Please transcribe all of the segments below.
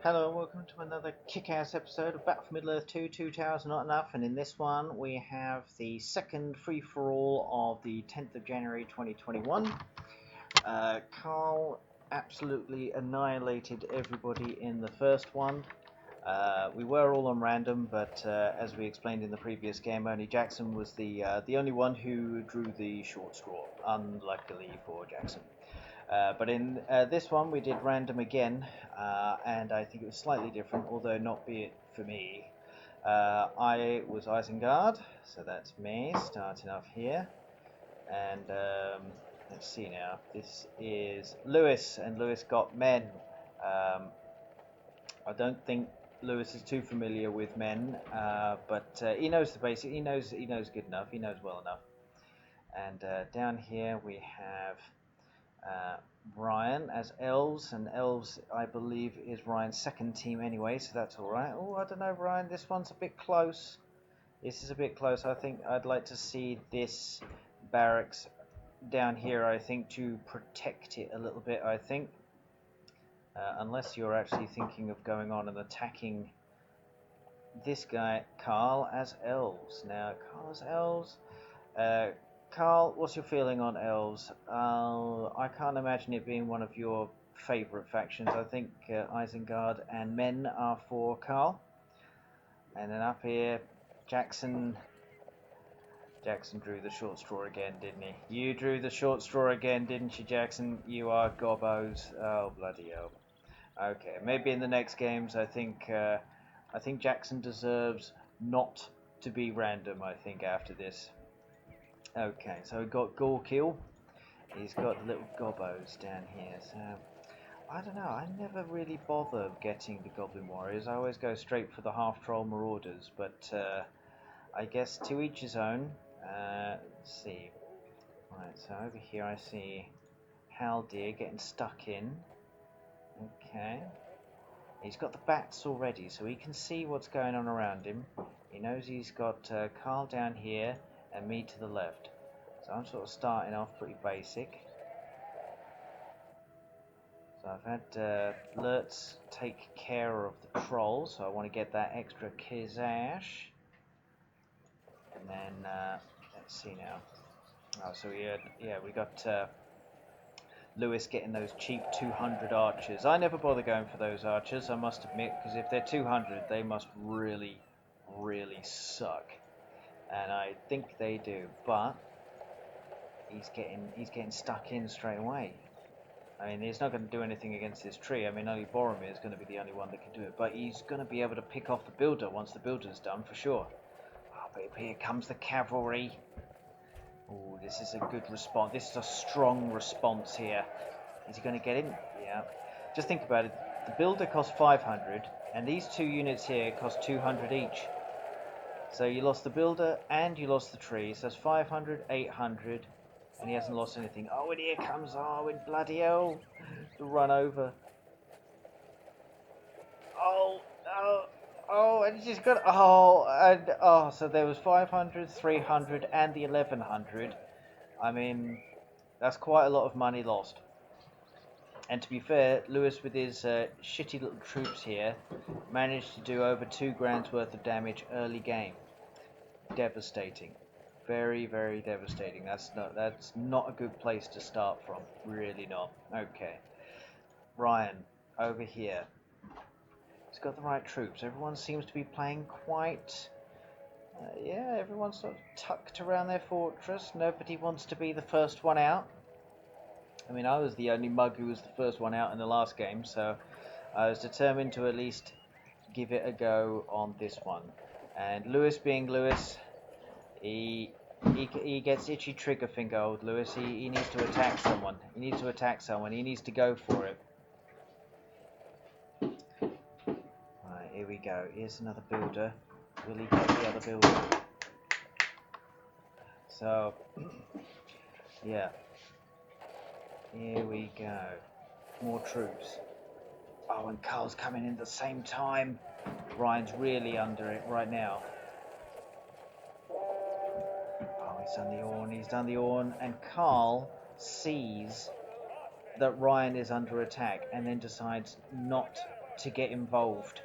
Hello and welcome to another kick-ass episode of Battle for Middle-earth 2, Two Towers Not Enough, and in this one we have the second free-for-all of the 10th of January 2021. Carl absolutely annihilated everybody in the first one. We were all on random, but as we explained in the previous game, only Jackson was the only one who drew the short straw, unluckily for Jackson. But in this one we did random again, and I think it was slightly different, although not be it for me. I was Isengard, so that's me, starting off here. And let's see now, this is Lewis, and Lewis got men. I don't think Lewis is too familiar with men, but he knows the basic, he knows good enough, he knows well enough. And down here we have Ryan as elves, and elves I believe is Ryan's second team anyway, so that's alright. Oh, I don't know, Ryan, this one's a bit close. This is a bit close. I think I'd like to see this barracks down here, I think, to protect it a little bit, I think. Unless you're actually thinking of going on and attacking this guy, Carl, as elves. Now, Carl as elves... Carl, what's your feeling on elves? I can't imagine it being one of your favourite factions. I think Isengard and men are for Carl. And then up here, Jackson drew the short straw again, didn't he? You drew the short straw again, didn't you, Jackson? You are gobbos. Oh, bloody hell. Okay, maybe in the next games, I think Jackson deserves not to be random, I think, after this. Okay, so we've got Gorkill. He's got the little gobbos down here. So, I don't know, I never really bother getting the Goblin Warriors. I always go straight for the Half-Troll Marauders, but I guess to each his own. Let's see. Right, so over here I see Haldir getting stuck in. Okay. He's got the bats already, so he can see what's going on around him. He knows he's got Carl down here and me to the left. So I'm sort of starting off pretty basic. So I've had Lurtz take care of the troll, so I want to get that extra Kizash. And then, let's see now. Oh, so we got Lewis getting those cheap 200 archers. I never bother going for those archers, I must admit, because if they're 200, they must really, really suck. And I think they do, but he's getting stuck in straight away. I mean, he's not going to do anything against this tree. I mean, only Boromir is going to be the only one that can do it, but he's going to be able to pick off the builder once the builder's done, for sure. Oh, but here comes the cavalry. Oh, this is a good response. This is a strong response here. Is he going to get him? Yeah. Just think about it. The builder costs 500, and these two units here cost 200 each. So you lost the builder and you lost the tree. So that's 500, 800, and he hasn't lost anything. Oh, and here comes Arwen, bloody hell, to run over. Oh, and he's just got, so there was 500, 300, and the 1100. I mean, that's quite a lot of money lost. And to be fair, Lewis with his shitty little troops here managed to do over 2 grand's worth of damage early game. Devastating. Very, very devastating. That's not a good place to start from. Really not. Okay. Ryan, over here. He's got the right troops. Everyone seems to be playing quite... yeah, everyone's sort of tucked around their fortress. Nobody wants to be the first one out. I mean, I was the only mug who was the first one out in the last game, so I was determined to at least give it a go on this one. And Lewis being Lewis, he gets itchy trigger finger, old Lewis. He needs to attack someone. He needs to attack someone. He needs to go for it. Right, here we go. Here's another builder. Will he get the other builder? So, yeah. Here we go. More troops. Oh, and Carl's coming in at the same time. Ryan's really under it right now. Oh, he's done the Orn, and Carl sees that Ryan is under attack and then decides not to get involved.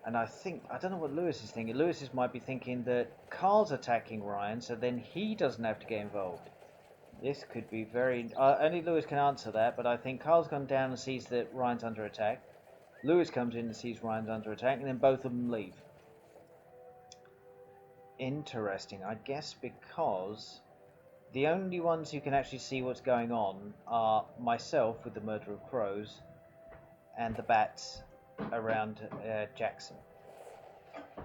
And I don't know what Lewis is thinking. Lewis might be thinking that Carl's attacking Ryan, so then he doesn't have to get involved. This could be very... only Lewis can answer that, but I think Carl's gone down and sees that Ryan's under attack. Lewis comes in and sees Ryan's under attack, and then both of them leave. Interesting. I guess because the only ones who can actually see what's going on are myself with the murder of crows and the bats around Jackson.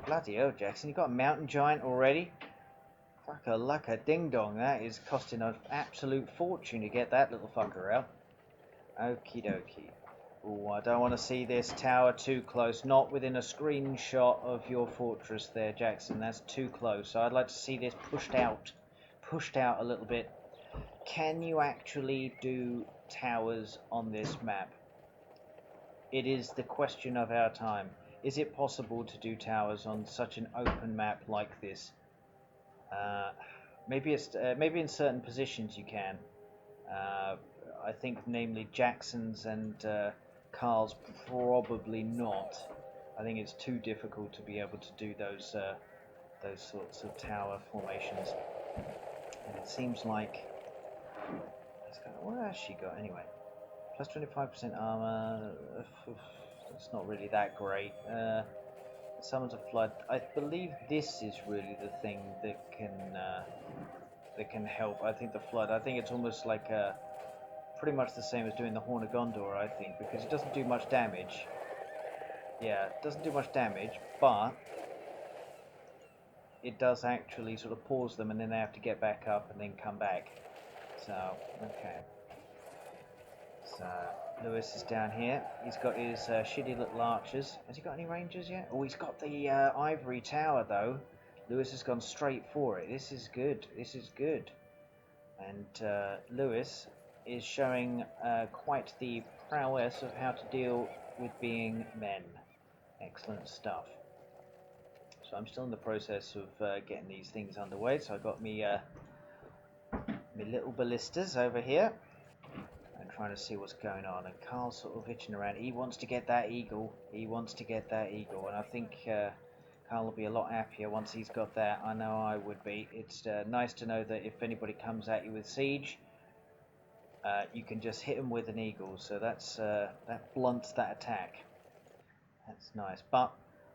Bloody hell, Jackson, you got a mountain giant already? Fucker ding dong, that is costing an absolute fortune to get that little fucker out. Okie dokie. Oh, I don't want to see this tower too close. Not within a screenshot of your fortress there, Jackson. That's too close. So I'd like to see this pushed out a little bit. Can you actually do towers on this map? It is the question of our time. Is it possible to do towers on such an open map like this? Maybe in certain positions you can. I think namely Jackson's and Carl's probably not. I think it's too difficult to be able to do those sorts of tower formations. And it seems like what has she got anyway? Plus 25% armor. It's not really that great. Summons a flood. I believe this is really the thing that can help. I think the flood. I think it's almost like pretty much the same as doing the Horn of Gondor. I think because it doesn't do much damage. Yeah, it doesn't do much damage, but it does actually sort of pause them, and then they have to get back up and then come back. So okay. So Lewis is down here. He's got his shitty little archers. Has he got any rangers yet? Oh, he's got the ivory tower though. Lewis has gone straight for it. This is good. This is good. And Lewis is showing quite the prowess of how to deal with being men. Excellent stuff. So I'm still in the process of getting these things underway. So I've got me little ballistas over here. And trying to see what's going on, and Carl's sort of itching around. He wants to get that eagle. He wants to get that eagle, and I think Carl will be a lot happier once he's got that. I know I would be. It's nice to know that if anybody comes at you with siege, you can just hit them with an eagle. So that's that blunts that attack. That's nice. But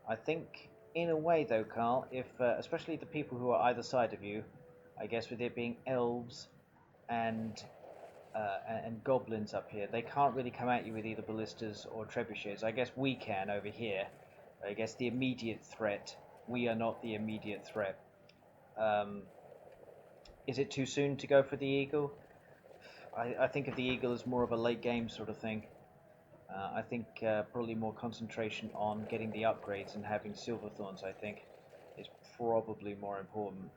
I think, in a way, though, Carl, if especially the people who are either side of you, I guess with it being elves and goblins up here, they can't really come at you with either ballistas or trebuchets. I guess we can over here. I guess the immediate threat, we are not the immediate threat. Is it too soon to go for the eagle? I think of the eagle as more of a late game sort of thing. I think probably more concentration on getting the upgrades and having silver thorns, I think, is probably more important.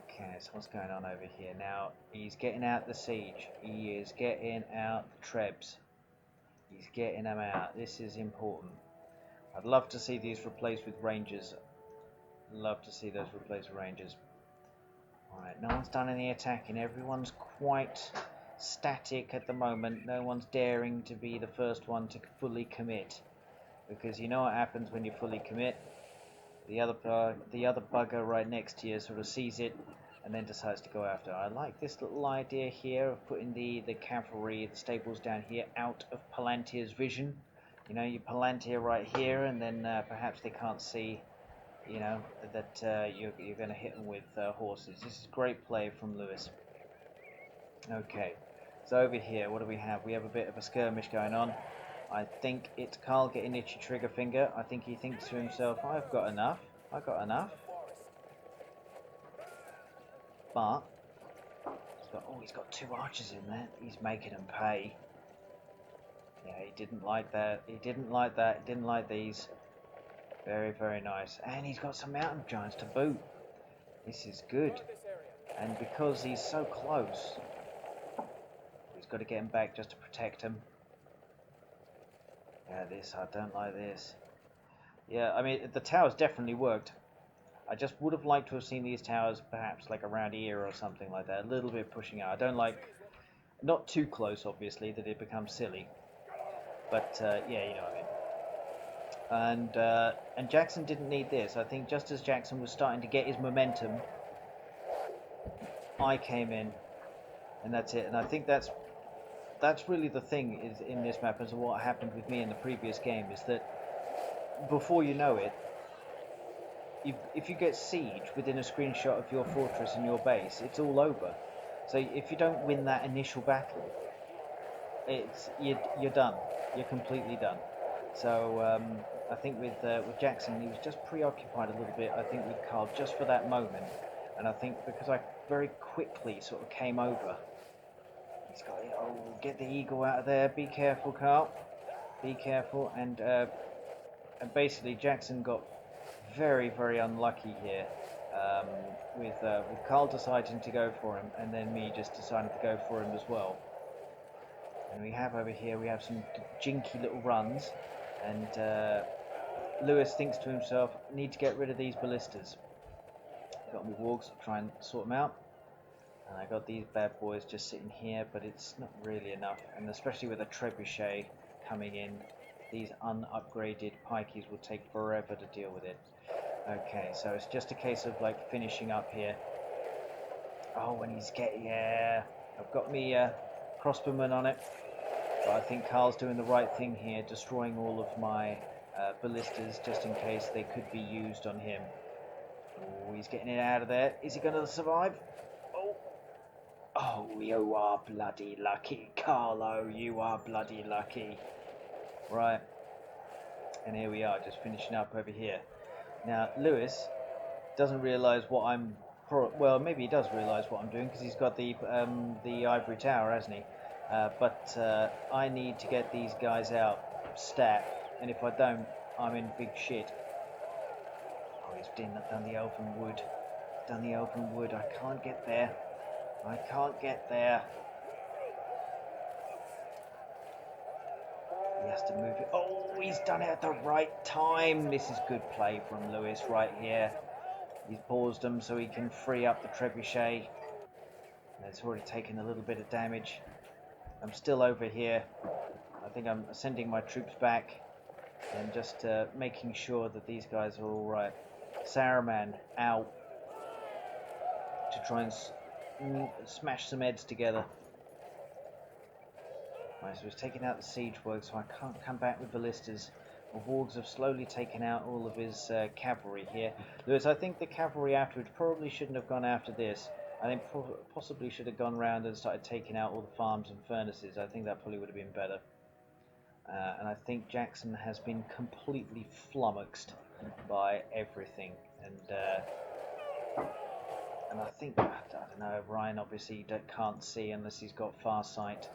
Okay, so what's going on over here? Now, he's getting out the siege. He is getting out the trebs. He's getting them out. This is important. I'd love to see these replaced with rangers. Love to see those replaced with rangers. Alright, no one's done any attacking. Everyone's quite static at the moment. No one's daring to be the first one to fully commit. Because you know what happens when you fully commit? The other bugger right next to you sort of sees it and then decides to go after. I like this little idea here of putting the cavalry, the stables down here, out of Palantir's vision. You know, you Palantir right here, and then perhaps they can't see, you know, that you're going to hit them with horses. This is great play from Lewis. Okay, so over here, what do we have? We have a bit of a skirmish going on. I think it's Carl getting itchy trigger finger. I think he thinks to himself, I've got enough. But he's got two archers in there. He's making them pay. Yeah, he didn't like that. He didn't like these. Very, very nice. And he's got some mountain giants to boot. This is good. And because he's so close, he's got to get him back just to protect him. Yeah, I don't like this. Yeah, I mean, the towers definitely worked. I just would have liked to have seen these towers perhaps like around here or something like that. A little bit pushing out. Not too close, obviously, that it becomes silly. But yeah, you know what I mean. And Jackson didn't need this. I think just as Jackson was starting to get his momentum, I came in, and that's it. And I think that's really the thing is in this map, as what happened with me in the previous game, is that before you know it, if you get siege within a screenshot of your fortress and your base, it's all over. So if you don't win that initial battle, you're done. You're completely done. So I think with Jackson, he was just preoccupied a little bit. I think with Carl just for that moment, and I think because I very quickly sort of came over. He's got it. Oh, get the eagle out of there. Be careful, Carl. Be careful. And basically Jackson got very, very unlucky here with Carl deciding to go for him, and then me just deciding to go for him as well. And we have over here, we have some jinky little runs, and Lewis thinks to himself, need to get rid of these ballistas. Got my wargs to try and sort them out. And I got these bad boys just sitting here, but it's not really enough. And especially with a trebuchet coming in, these unupgraded pikeys will take forever to deal with it. Okay, so it's just a case of like finishing up here. Oh, and he's getting, yeah, I've got me crossbowman on it. But I think Carl's doing the right thing here, destroying all of my ballistas just in case they could be used on him. Oh, he's getting it out of there. Is he going to survive? Oh, you are bloody lucky, Carlo. You are bloody lucky. Right. And here we are, just finishing up over here. Now, Lewis doesn't realise what I'm... Well, maybe he does realise what I'm doing, because he's got the ivory tower, hasn't he? But I need to get these guys out stat, and if I don't, I'm in big shit. Oh, he's done the open wood. Done the open wood. I can't get there. I can't get there. He has to move it. Oh, he's done it at the right time. This is good play from Lewis right here. He's paused them so he can free up the trebuchet. It's already taken a little bit of damage. I'm still over here. I think I'm sending my troops back and just making sure that these guys are all right. Saruman out to try and smash some heads together. Right, so he's taking out the siege works, so I can't come back with ballistas. The wargs have slowly taken out all of his cavalry here. Lewis, I think the cavalry afterwards probably shouldn't have gone after this. I think possibly should have gone round and started taking out all the farms and furnaces. I think that probably would have been better. And I think Jackson has been completely flummoxed by everything. And I think, I don't know, Ryan obviously can't see unless he's got far sight.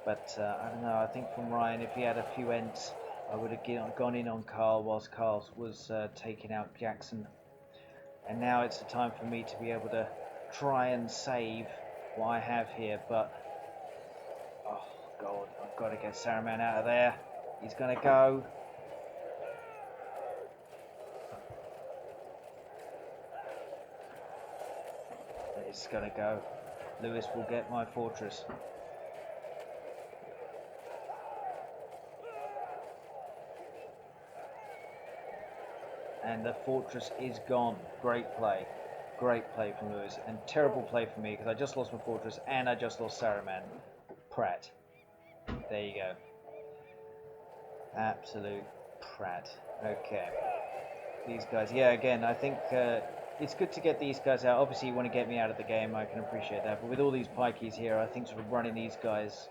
But I don't know, I think from Ryan, if he had a few ents, I would have gone in on Carl whilst Carl was taking out Jackson. And now it's the time for me to be able to try and save what I have here. But, oh God, I've got to get Saruman out of there. He's going to go. It's going to go. Lewis will get my fortress. And the fortress is gone. Great play. Great play from Lewis. And terrible play for me because I just lost my fortress and I just lost Saruman. Prat. There you go. Absolute prat. Okay. These guys. Yeah, again, I think it's good to get these guys out. Obviously, you want to get me out of the game. I can appreciate that. But with all these pikeys here, I think sort of running these guys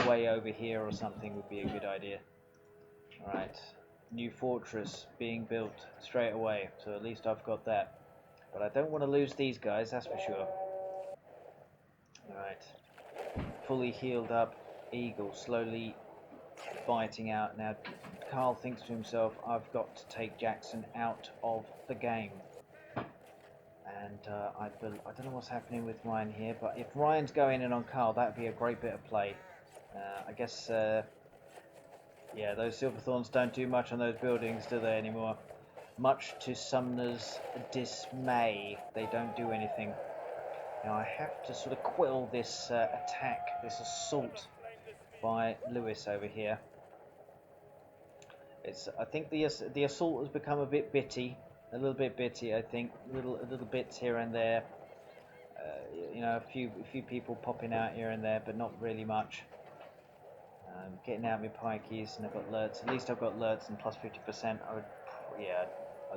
way over here or something would be a good idea. Alright. New fortress being built straight away, so at least I've got that. But I don't want to lose these guys, that's for sure. Alright. Fully healed up eagle, slowly biting out. Now Carl thinks to himself, I've got to take Jackson out of the game. And I don't know what's happening with Ryan here, but if Ryan's going in on Carl, that would be a great bit of play. I guess yeah, those Silverthorns don't do much on those buildings, do they, anymore? Much to Sumner's dismay, they don't do anything. Now I have to sort of quell this attack, this assault by Lewis over here. I think the assault has become a bit bitty, a little bit bitty. I think little bits here and there. You know, a few people popping out here and there, but not really much. Getting out my pikeys, and I've got lurts. At least I've got lurts and plus 50%. I was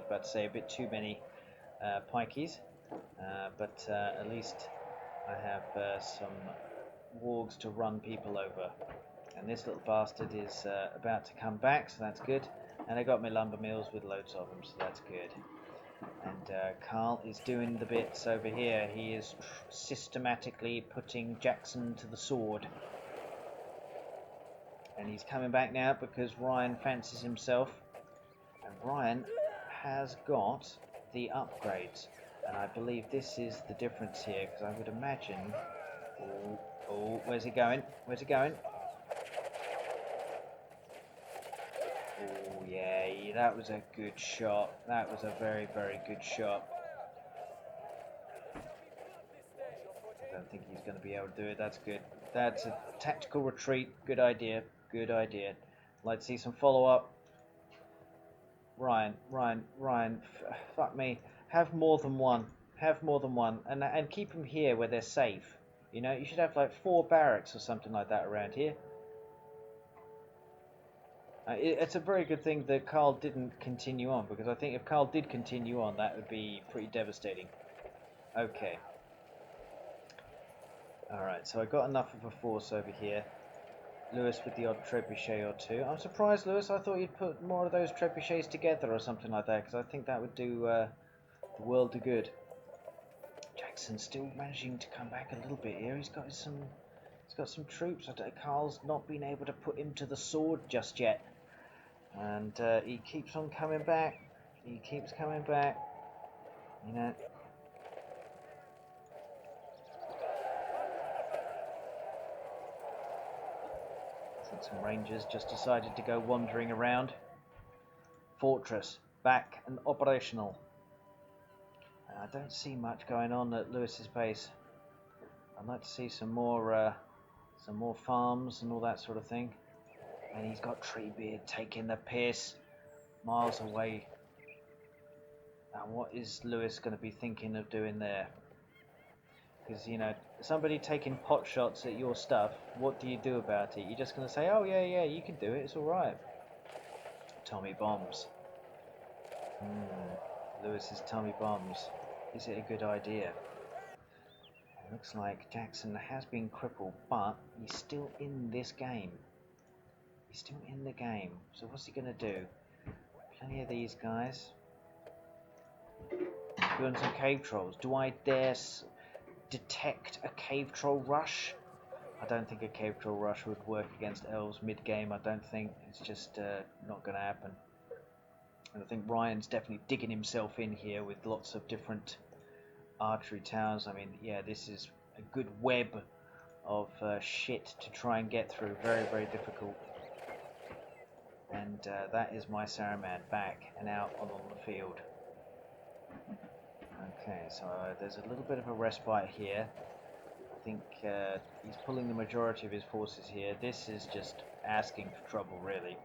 about to say a bit too many pikeys, but at least I have some wargs to run people over. And this little bastard is about to come back, so that's good. And I got my lumber mills with loads of them, so that's good. And Carl is doing the bits over here. He is systematically putting Jackson to the sword. And he's coming back now because Ryan fancies himself. And Ryan has got the upgrades. And I believe this is the difference here, because I would imagine... Oh, where's he going? Where's he going? Oh, yeah, that was a good shot. That was a very, very good shot. I don't think he's going to be able to do it. That's good. That's a tactical retreat. Good idea. Good idea. Let's see some follow-up. Ryan, fuck me. Have more than one. Have more than one. And keep them here where they're safe. You know, you should have like 4 barracks or something like that around here. It's a very good thing that Carl didn't continue on, because I think if Carl did continue on, that would be pretty devastating. Okay. Alright, so I got enough of a force over here. Lewis with the odd trebuchet or two. I'm surprised, Lewis. I thought you'd put more of those trebuchets together or something like that, because I think that would do the world of good. Jackson's still managing to come back a little bit here. He's got some troops. Carl's not been able to put him to the sword just yet. And he keeps on coming back. He keeps coming back. You know. I think some rangers just decided to go wandering around. Fortress back and operational. I don't see much going on at Lewis's base. I'd like to see some more farms and all that sort of thing. And he's got Treebeard taking the piss miles away. And what is Lewis going to be thinking of doing there? Because, you know, somebody taking pot shots at your stuff, what do you do about it? You're just going to say, oh, yeah, you can do it, it's alright. Tommy bombs. Lewis's Tommy bombs. Is it a good idea? It looks like Jackson has been crippled, but he's still in this game. He's still in the game. So what's he going to do? Plenty of these guys. Doing some cave trolls. Do I dare detect a cave troll rush? I don't think a cave troll rush would work against elves mid-game. I don't think. It's just not going to happen. And I think Ryan's definitely digging himself in here with lots of different archery towers. I mean, yeah, this is a good web of shit to try and get through. Very, very difficult. And that is my Saruman back and out on the field. Okay, so there's a little bit of a respite here. I think he's pulling the majority of his forces here. This is just asking for trouble, really.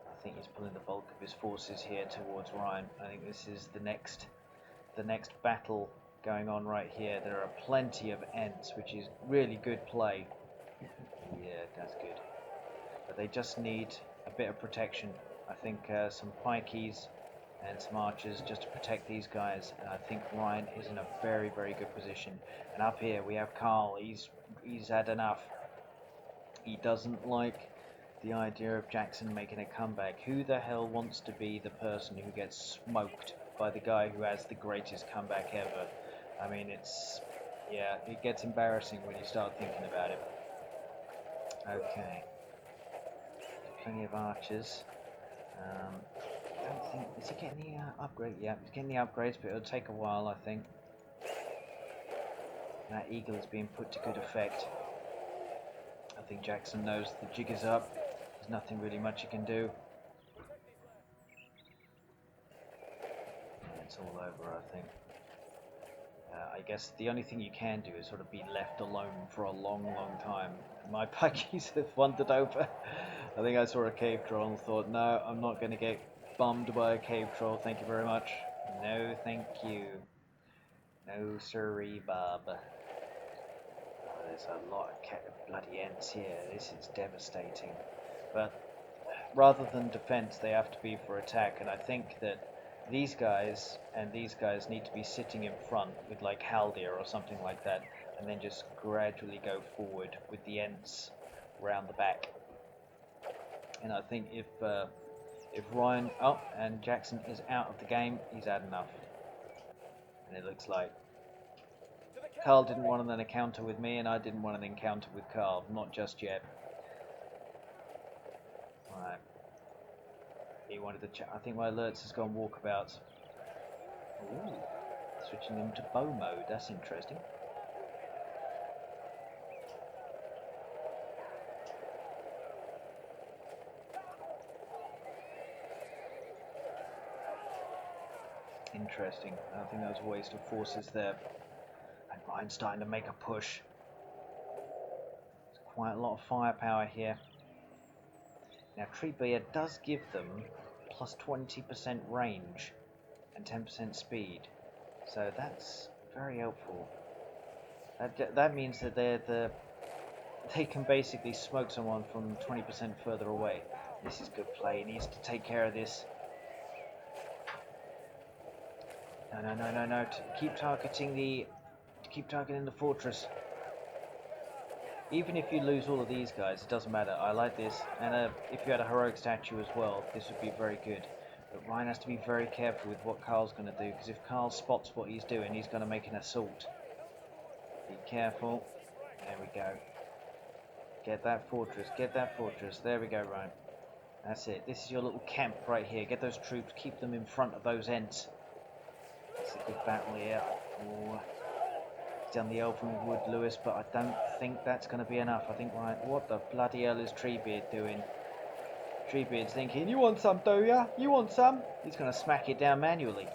I think he's pulling the bulk of his forces here towards Ryan. I think this is the next battle going on right here. There are plenty of Ents, which is really good play. Yeah, that's good. But they just need a bit of protection. I think some pikeys and some archers just to protect these guys. And I think Ryan is in a very, very good position. And up here we have Carl. He's had enough. He doesn't like the idea of Jackson making a comeback. Who the hell wants to be the person who gets smoked by the guy who has the greatest comeback ever? I mean, yeah, it gets embarrassing when you start thinking about it. Okay. Plenty of archers. I don't think... Is he getting the upgrade? Yeah, he's getting the upgrades, but it'll take a while, I think. That eagle is being put to good effect. I think Jackson knows the jig is up. There's nothing really much he can do. it's all over, I think. I guess the only thing you can do is sort of be left alone for a long, long time. My pikeys have wandered over. I think I saw a cave troll and thought, no, I'm not going to get bummed by a cave troll, thank you very much. No, thank you. No siree, Bob. Oh, there's a lot of bloody ants here. This is devastating. But rather than defense, they have to be for attack, and I think that these guys and these guys need to be sitting in front with like Haldir or something like that, and then just gradually go forward with the ents round the back. And I think if Ryan, oh, and Jackson is out of the game, he's had enough. And it looks like Carl didn't want an encounter with me, and I didn't want an encounter with Carl, not just yet. Right. He wanted to chat. I think my alerts has gone walkabouts. Ooh, switching them to bow mode. That's interesting. Interesting. I think that was a waste of forces there. And Ryan's starting to make a push. There's quite a lot of firepower here. Now, Treebeard does give them plus 20% range and 10% speed, so that's very helpful. That means that they can basically smoke someone from 20% further away. This is good play. He needs to take care of this. No. Keep targeting the fortress. Even if you lose all of these guys, it doesn't matter. I like this. And if you had a heroic statue as well, this would be very good. But Ryan has to be very careful with what Carl's going to do, because if Carl spots what he's doing, he's going to make an assault. Be careful. There we go. Get that fortress. Get that fortress. There we go, Ryan. That's it. This is your little camp right here. Get those troops. Keep them in front of those ents. It's a good battle here. Oh. Done the Elvenwood, Lewis, but I don't think that's going to be enough. I think, right, what the bloody hell is Treebeard doing? Treebeard's thinking, you want some, do ya? You want some? He's going to smack it down manually,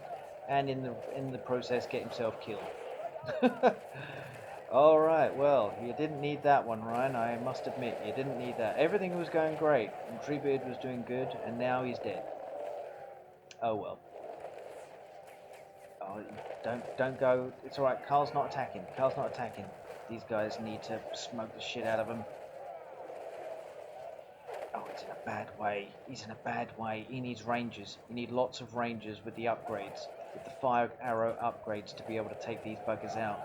and in the process get himself killed. All right, well, you didn't need that one, Ryan. I must admit, you didn't need that. Everything was going great, and Treebeard was doing good, and now he's dead. Oh well. Oh, don't go. It's alright. Carl's not attacking. Carl's not attacking. These guys need to smoke the shit out of him. Oh, it's in a bad way. He's in a bad way. He needs rangers. You need lots of rangers with the upgrades, with the fire arrow upgrades to be able to take these buggers out.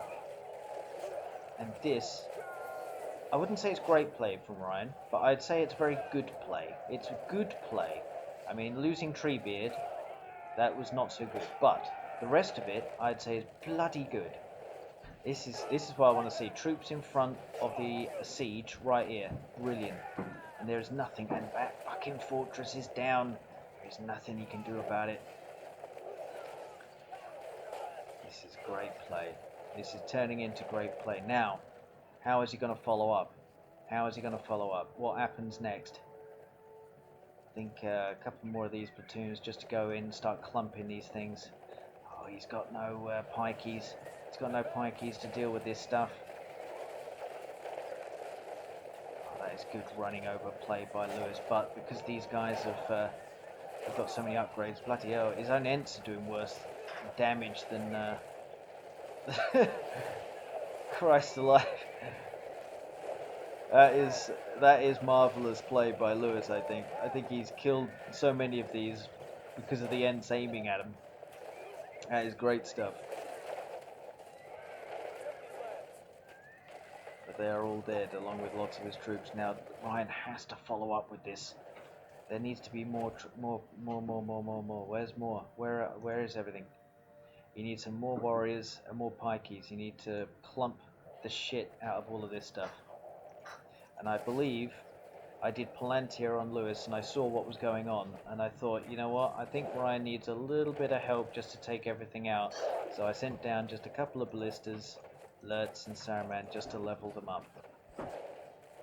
And this, I wouldn't say it's great play from Ryan, but I'd say it's very good play. It's a good play. I mean, losing Treebeard, that was not so good, but the rest of it, I'd say, is bloody good. This is what I want to see. Troops in front of the siege right here. Brilliant. And there's nothing. And that fucking fortress is down. There's nothing he can do about it. This is great play. This is turning into great play. Now, how is he going to follow up? How is he going to follow up? What happens next? I think a couple more of these platoons just to go in, start clumping these things. Oh, he's got no pikeys. He's got no pikeys to deal with this stuff. Oh, that is good running over play by Lewis, but because these guys have got so many upgrades, bloody hell, his own ents are doing worse damage than Christ alive. That is marvelous play by Lewis, I think. I think he's killed so many of these because of the ents aiming at him. That is great stuff. But they are all dead, along with lots of his troops. Now, Ryan has to follow up with this. There needs to be more. Where's more? Where is everything? You need some more warriors and more pikeys. You need to clump the shit out of all of this stuff. And I believe I did Palantir on Lewis, and I saw what was going on, and I thought, you know what, I think Ryan needs a little bit of help just to take everything out. So I sent down just a couple of ballistas, Lurtz and Saruman, just to level them up.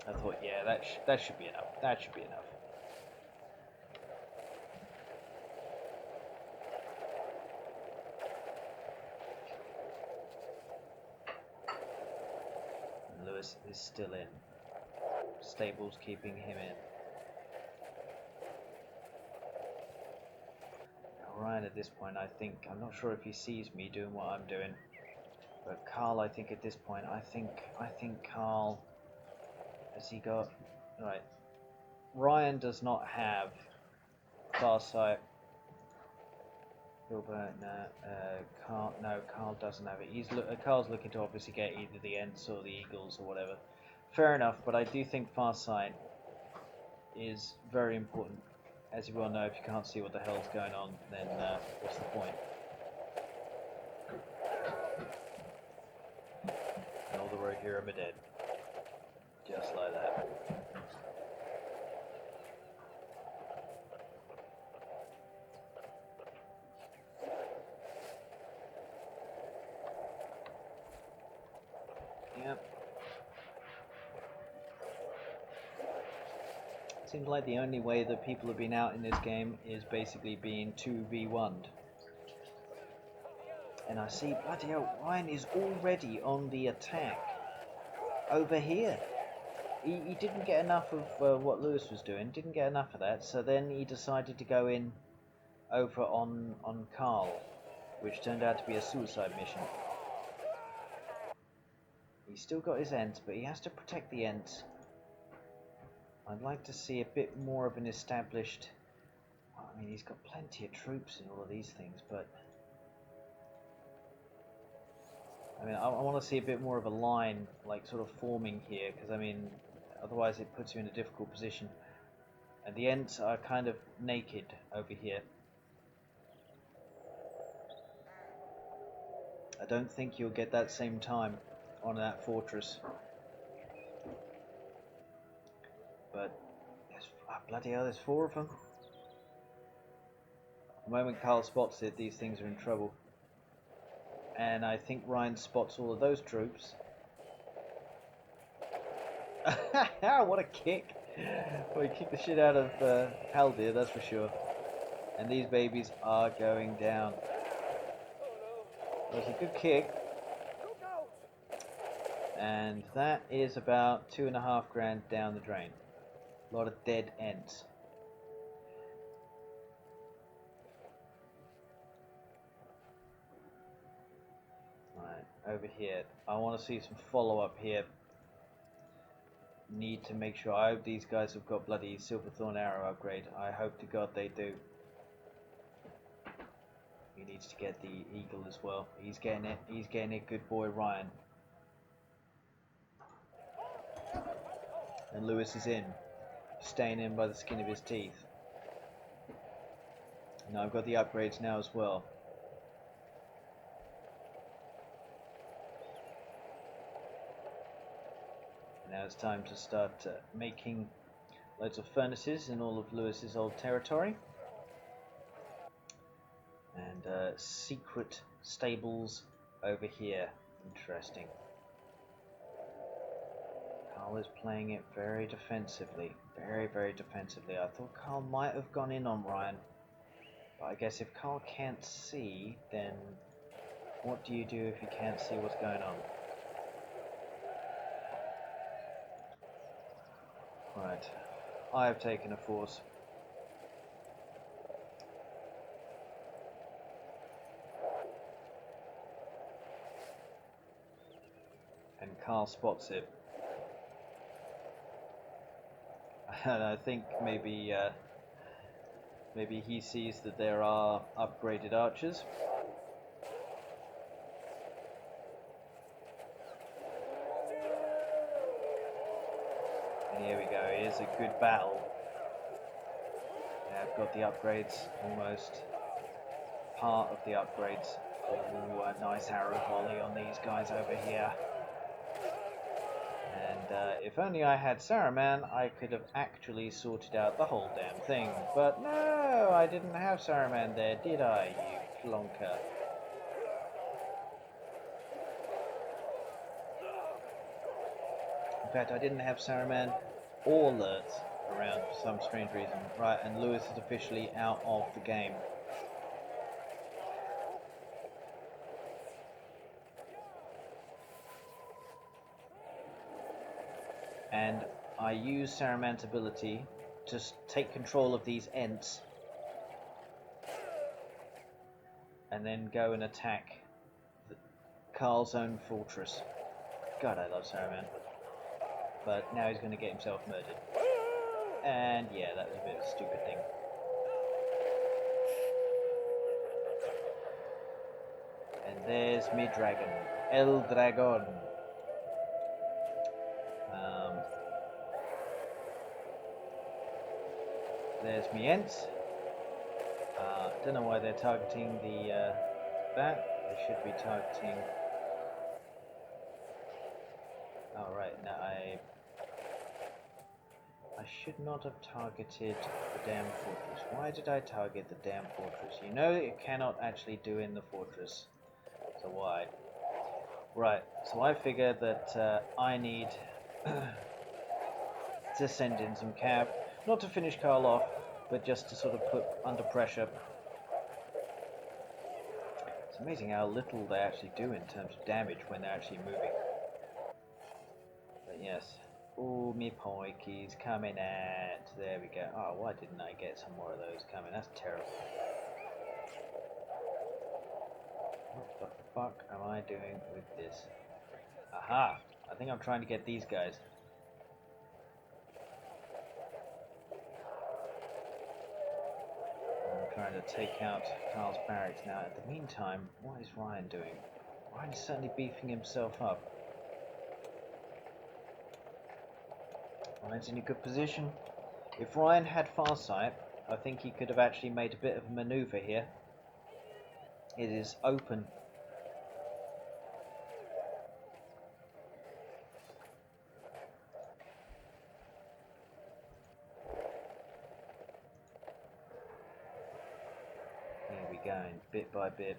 I thought, yeah, that should be enough. That should be enough. Lewis is still in. Stable's keeping him in. Ryan at this point, I think, I'm not sure if he sees me doing what I'm doing, but Carl, I think at this point, I think Carl, has he got, right, Ryan does not have Farsight. Gilbert, no, Carl doesn't have it. Carl's looking to obviously get either the Ents or the Eagles or whatever. Fair enough, but I do think Farsight is very important. As you well know, if you can't see what the hell's going on, then what's the point? And all the Rohirrim are dead. Just like that. Yep. Seems like the only way that people have been out in this game is basically being 2v1'd. And I see, bloody hell, Ryan is already on the attack over here. He didn't get enough of what Lewis was doing, didn't get enough of that, so then he decided to go in over on Carl, which turned out to be a suicide mission. He's still got his Ents, but he has to protect the Ents. I'd like to see a bit more of an established... I mean, he's got plenty of troops in all of these things, but... I mean, I want to see a bit more of a line, like, sort of forming here, because, I mean, otherwise it puts you in a difficult position. And the Ents are kind of naked over here. I don't think you'll get that same time on that fortress. But, bloody hell, there's 4 of them. The moment Carl spots it, these things are in trouble. And I think Ryan spots all of those troops. What a kick! Well, he kicked the shit out of Haldir, that's for sure. And these babies are going down. It was a good kick. And that is about 2.5 grand down the drain. A lot of dead Ents. Right, over here. I want to see some follow-up here. Need to make sure. I hope these guys have got bloody Silverthorn arrow upgrade. I hope to God they do. He needs to get the eagle as well. He's getting it. He's getting it. Good boy, Ryan. And Lewis is in. Staying in by the skin of his teeth. Now I've got the upgrades now as well. Now it's time to start making loads of furnaces in all of Lewis's old territory. And secret stables over here. Interesting. Carl is playing it very defensively. Very, very defensively. I thought Carl might have gone in on Ryan. But I guess if Carl can't see, then what do you do if you can't see what's going on? Right. I have taken a force. And Carl spots it. And I think maybe maybe he sees that there are upgraded archers. And here we go, here's a good battle. Yeah, I've got the upgrades, almost part of the upgrades. Ooh, a nice arrow volley on these guys over here. And if only I had Saruman, I could have actually sorted out the whole damn thing. But no, I didn't have Saruman there, did I, you flonker? In fact, I didn't have Saruman or Lurtz around for some strange reason. Right, and Lewis is officially out of the game. and I use Saruman's ability to take control of these Ents and then go and attack Carl's own fortress. God, I love Saruman. But now he's going to get himself murdered. And yeah, that was a bit of a stupid thing. And there's me dragon. El Dragon. There's me Ents. Don't know why they're targeting the that. They should be targeting. Oh right, no, I should not have targeted the damn fortress. Why did I target the damn fortress? You know it cannot actually do in the fortress. So why? Right. So I figured that I need to send in some cav, not to finish Carl off, but just to sort of put under pressure. It's amazing how little they actually do in terms of damage when they're actually moving. But yes. Oh, me poikies coming at. There we go. Oh, why didn't I get some more of those coming? That's terrible. What the fuck am I doing with this? Aha! I think I'm trying to get these guys. I'm trying to take out Carl's barracks now. At the meantime, what is Ryan doing? Ryan's certainly beefing himself up. Ryan's in a good position. If Ryan had Farsight, I think he could have actually made a bit of a maneuver here. It is open. Here we go, bit by bit.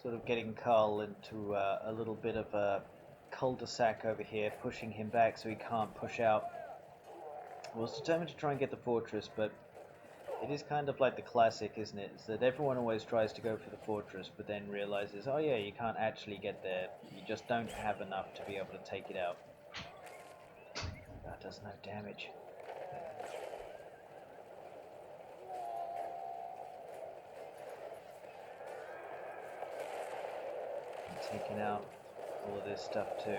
Sort of getting Carl into a little bit of a cul-de-sac over here, pushing him back so he can't push out. I was determined to try and get the fortress, but it is kind of like the classic, isn't it? It's that everyone always tries to go for the fortress, but then realizes, oh yeah, you can't actually get there. You just don't have enough to be able to take it out. That does no damage. I'm taking out all of this stuff too.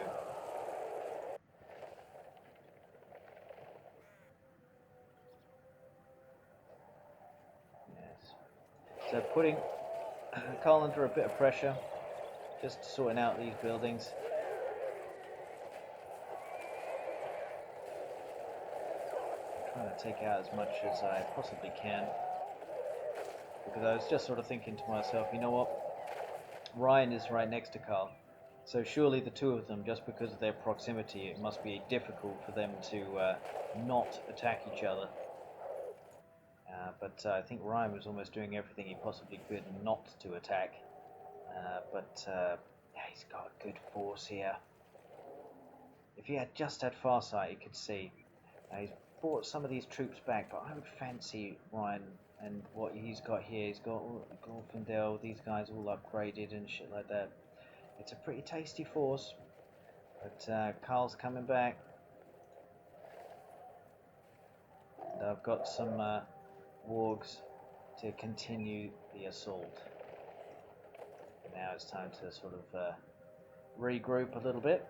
Yes. So putting Carl under a bit of pressure, just sorting out these buildings. I'm trying to take out as much as I possibly can. Because I was just sort of thinking to myself, you know what? Ryan is right next to Carl. So surely the two of them, just because of their proximity, it must be difficult for them to not attack each other. But I think Ryan was almost doing everything he possibly could not to attack. Yeah, he's got a good force here. If he had just had Farsight, he could see. He's brought some of these troops back, but I would fancy Ryan and what he's got here. He's got Golfindale, these guys all upgraded and shit like that. It's a pretty tasty force. But Carl's coming back. And I've got some wargs to continue the assault. Now it's time to sort of regroup a little bit.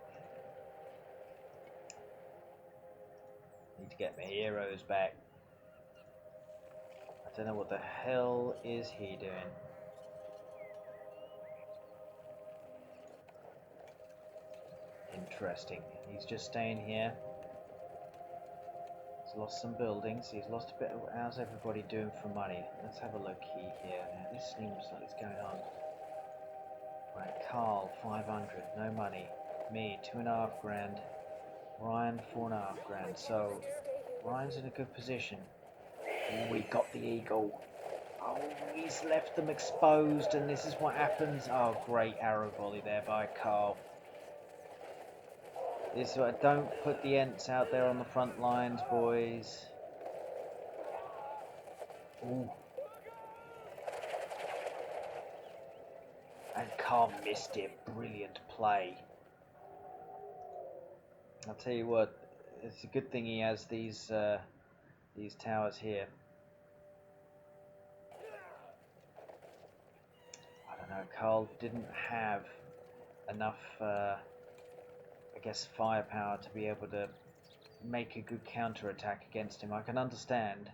Need to get my heroes back. I don't know what the hell is he doing. Interesting. He's just staying here. He's lost some buildings. He's lost a bit of... How's everybody doing for money? Let's have a look here. Now, this seems like it's going on. Right, Carl, 500. No money. Me, 2.5 grand. Ryan, 4.5 grand. So, Ryan's in a good position. Oh, we got the eagle. Oh, he's left them exposed, and this is what happens. Oh, great arrow volley there by Carl. This is what, don't put the Ents out there on the front lines, boys. Ooh. And Carl missed it. Brilliant play. I'll tell you what, it's a good thing he has these towers here. I don't know, Carl didn't have enough, I guess, firepower to be able to make a good counter-attack against him. I can understand.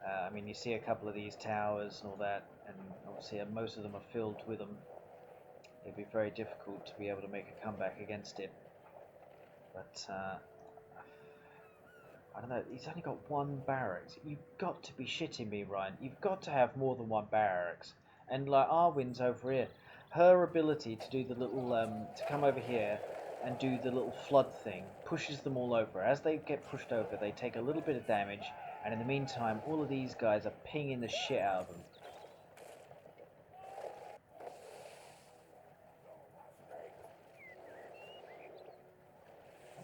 I mean, you see a couple of these towers and all that, and obviously most of them are filled with them. It'd be very difficult to be able to make a comeback against it. But, I don't know, he's only got one barracks. You've got to be shitting me, Ryan. You've got to have more than one barracks. And like Arwen's over here, her ability to do the little, to come over here and do the little flood thing pushes them all over. As they get pushed over, they take a little bit of damage, and in the meantime, all of these guys are pinging the shit out of them.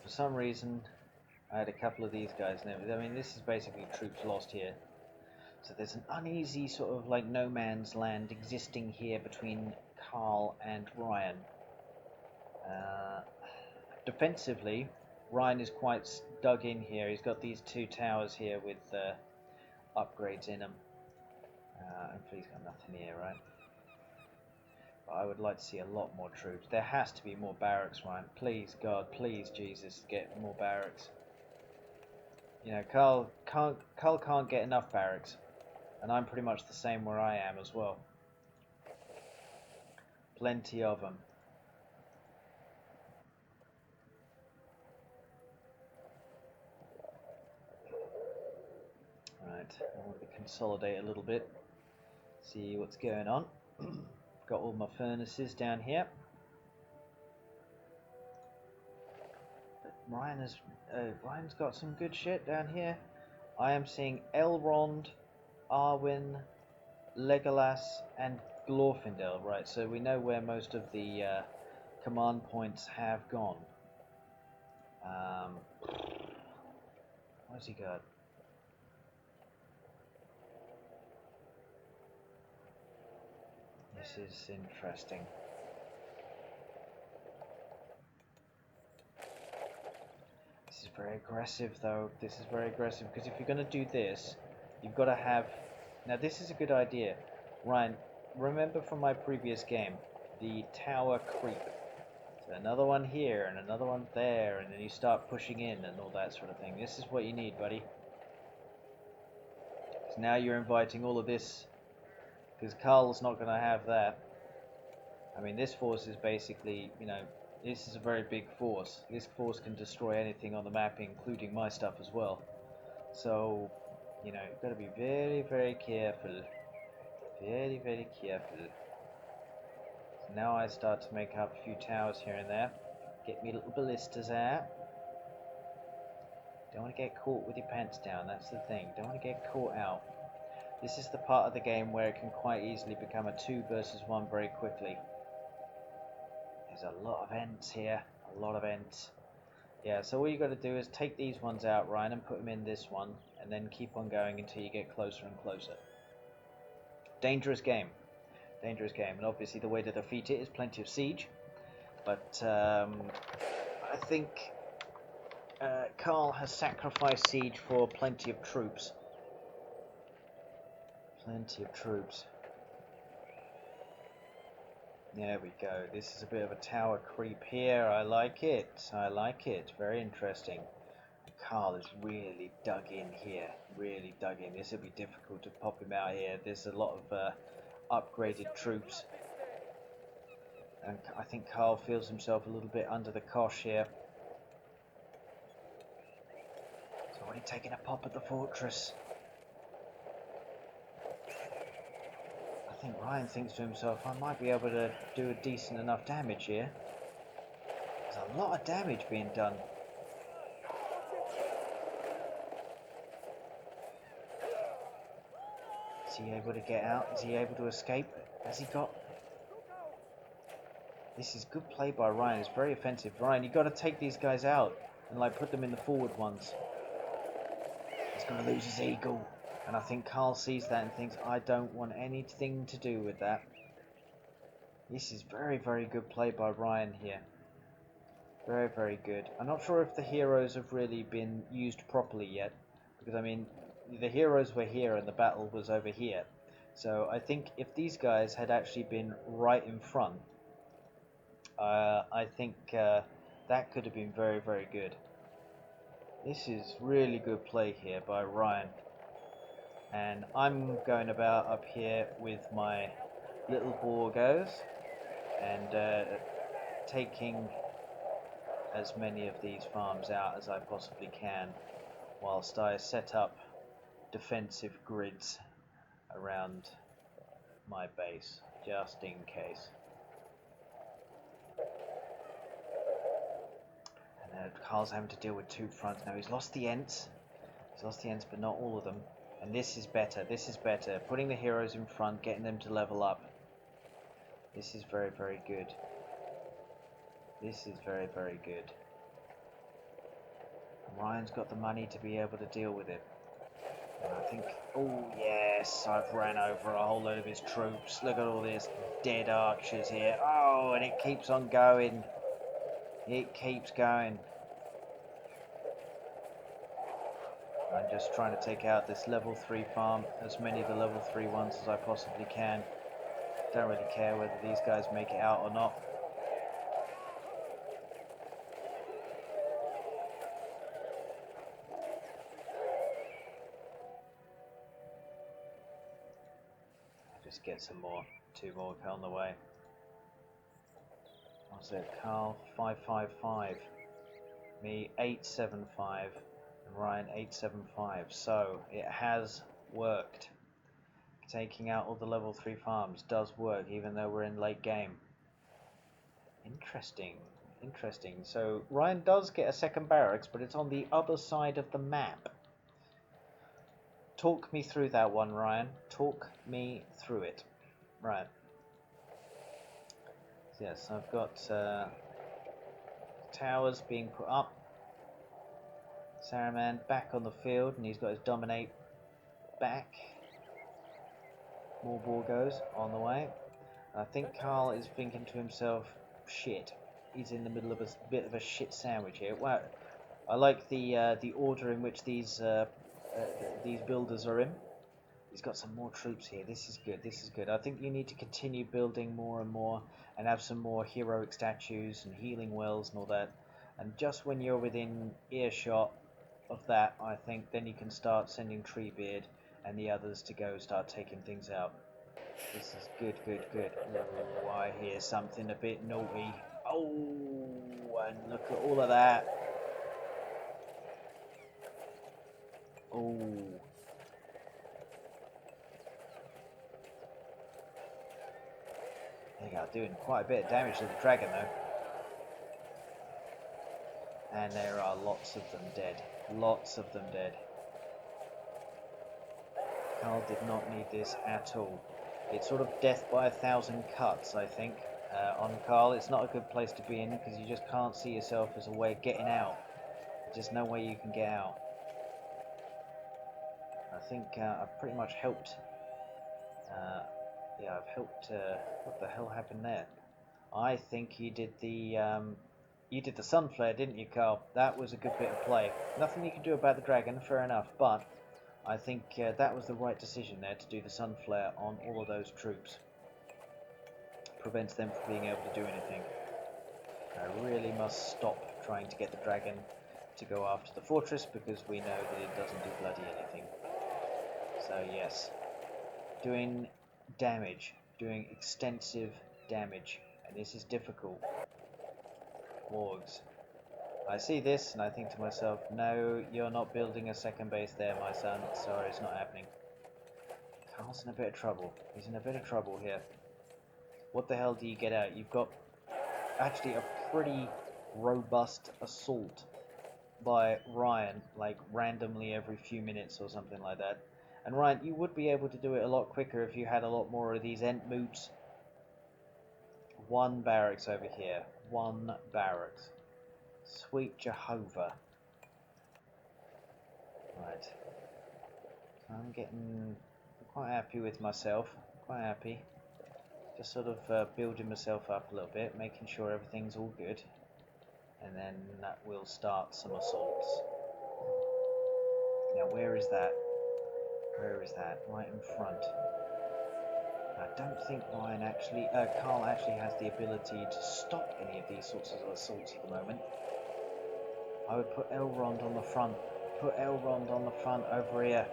For some reason, I had a couple of these guys and everything. I mean, this is basically troops lost here. So there's an uneasy sort of like no man's land existing here between Carl and Ryan. Defensively, Ryan is quite dug in here. He's got these two towers here with upgrades in them. Hopefully he's got nothing here, right? But I would like to see a lot more troops. There has to be more barracks, Ryan. Please, God, please, Jesus, get more barracks. You know, Carl can't get enough barracks. And I'm pretty much the same where I am as well. Plenty of them. Right, I want to consolidate a little bit. See what's going on. Got all my furnaces down here. But Ryan's got some good shit down here. I am seeing Elrond, Arwen, Legolas, and Glorfindel. Right, so we know where most of the command points have gone. What's he got? This is interesting. This is very aggressive, though. This is very aggressive, because if you're going to do this, you've got to have... Now, this is a good idea. Ryan, remember from my previous game, the tower creep. So another one here, and another one there, and then you start pushing in and all that sort of thing. This is what you need, buddy. Because now you're inviting all of this, because Carl's not going to have that. I mean, this force is basically, you know, this is a very big force. This force can destroy anything on the map, including my stuff as well. So, you know, you've got to be very, very careful. Very, very careful. So now I start to make up a few towers here and there. Get me little ballistas out. Don't want to get caught with your pants down, that's the thing. Don't want to get caught out. This is the part of the game where it can quite easily become a 2 versus 1 very quickly. There's a lot of ents here, a lot of ents. Yeah, so all you got to do is take these ones out, Ryan, and put them in this one, and then keep on going until you get closer and closer. Dangerous game. Dangerous game, and obviously the way to defeat it is plenty of siege, but I think Carl has sacrificed siege for plenty of troops. Plenty of troops. There we go. This is a bit of a tower creep here. I like it. I like it. Very interesting. Carl is really dug in here. Really dug in. This will be difficult to pop him out here. There's a lot of upgraded troops. And I think Carl feels himself a little bit under the cosh here. He's already taken a pop at the fortress. I think Ryan thinks to himself, I might be able to do a decent enough damage here. There's a lot of damage being done. Is he able to get out? Is he able to escape? Has he got... This is good play by Ryan. It's very offensive. Ryan, you've got to take these guys out and like put them in the forward ones. He's going to lose his eagle. And I think Carl sees that and thinks, I don't want anything to do with that. This is very, very good play by Ryan here. Very, very good. I'm not sure if the heroes have really been used properly yet, because I mean, the heroes were here and the battle was over here. So I think if these guys had actually been right in front, I think that could have been very, very good. This is really good play here by Ryan. And I'm going about up here with my little Borgos and taking as many of these farms out as I possibly can, whilst I set up defensive grids around my base, just in case. And Carl's having to deal with two fronts now. He's lost the Ents. He's lost the Ents, but not all of them. And this is better. This is better. Putting the heroes in front, getting them to level up. This is very, very good. This is very, very good. And Ryan's got the money to be able to deal with it. And I think, oh yes, I've ran over a whole load of his troops. Look at all these dead archers here. Oh, and it keeps on going. It keeps going. I'm just trying to take out this level 3 farm, as many of the level 3 ones as I possibly can. Don't really care whether these guys make it out or not. I'll just get some more, 2 more on the way. What's it? Carl 555, me 875, and Ryan 875. So it has worked. Taking out all the level 3 farms does work, even though we're in late game. Interesting, interesting. So Ryan does get a second barracks, but it's on the other side of the map. Talk me through that one, Ryan. Talk me through it. Right. So yes, I've got towers being put up. Saruman back on the field, and he's got his dominate back. More Borgos on the way. I think Carl is thinking to himself, shit, he's in the middle of a bit of a shit sandwich here. Wow, I like the order in which these builders are in. He's got some more troops here. This is good. This is good. I think you need to continue building more and more and have some more heroic statues and healing wells and all that. And just when you're within earshot of that, I think then you can start sending Treebeard and the others to go start taking things out. This is good, good, good. Oh, I hear something a bit naughty. Oh, and look at all of that. Oh. They are doing quite a bit of damage to the dragon though. And there are lots of them dead. Lots of them dead. Carl did not need this at all. It's sort of death by 1,000 cuts, I think, on Carl. It's not a good place to be in because you just can't see yourself as a way of getting out. There's just no way you can get out. I think I've pretty much helped. Yeah, I've helped. What the hell happened there? I think you did the sun flare, didn't you, Carl? That was a good bit of play. Nothing you can do about the dragon, fair enough, but I think that was the right decision there to do the sun flare on all of those troops. Prevents them from being able to do anything. I really must stop trying to get the dragon to go after the fortress because we know that it doesn't do bloody anything. So yes, doing damage, doing extensive damage, and this is difficult. Wargs. I see this and I think to myself, no, you're not building a second base there, my son. Sorry, it's not happening. Carl's in a bit of trouble. He's in a bit of trouble here. What the hell do you get out? You've got actually a pretty robust assault by Ryan, like randomly every few minutes or something like that. And Ryan, you would be able to do it a lot quicker if you had a lot more of these Entmoots. One barracks over here. One barracks. Sweet Jehovah. Right. I'm getting quite happy with myself. Quite happy. Just sort of building myself up a little bit, making sure everything's all good, and then we'll start some assaults. Now, where is that? Where is that? Right in front. I don't think Carl actually has the ability to stop any of these sorts of assaults at the moment. I would put Elrond on the front. Put Elrond on the front over here.